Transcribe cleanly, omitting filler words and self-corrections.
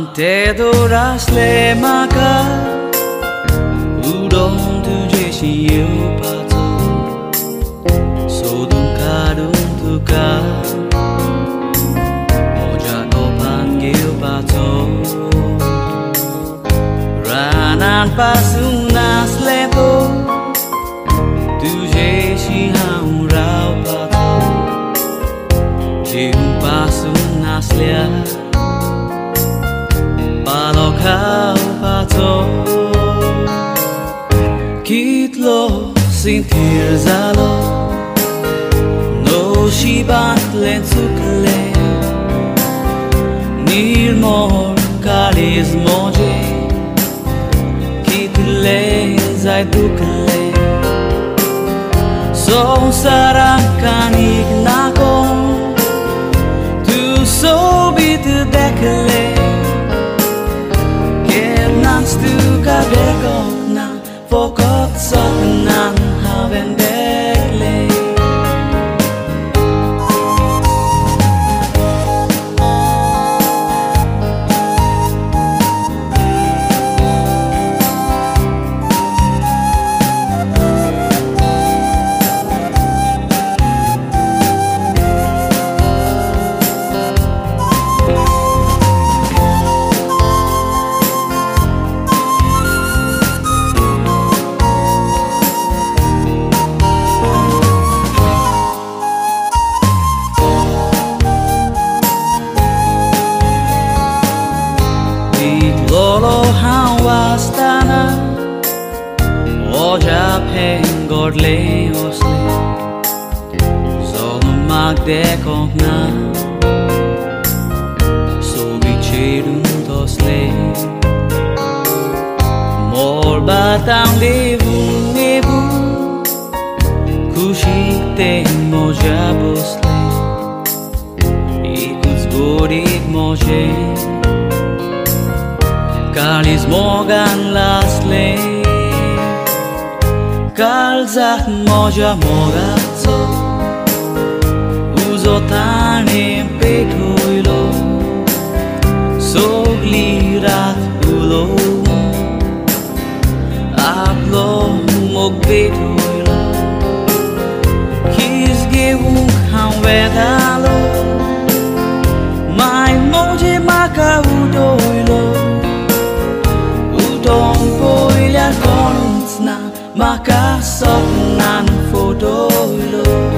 Te dorasle maka udon tujeshi yêu pato sodun kadun tuka moja no panggil pato ranan pasunas lepo tujeshi haurau pato jim pasunas lia Palo kau pato Kitlo sintir zalo No shibat len sukle Nirmor kalis moje Kitle zai dukle So sarang kanik nako Tu so bit dekle Stuka dekok na fokot sak nan haven dekle Lolo hawastana Oja pengord le osle Zolo magdekok na Sobi cherun tosle Mor batang devu nebu Kushik te moja bosle Ikus godik moje Kalis mogan lasle Kalzak moja mogazo Uzotane pekuilo Soglirat ulo Aplo mogbetuilo Kisgewuk han vedalo Mai moje maka udoilo Udon poilya konusna maka sok nan fotoilo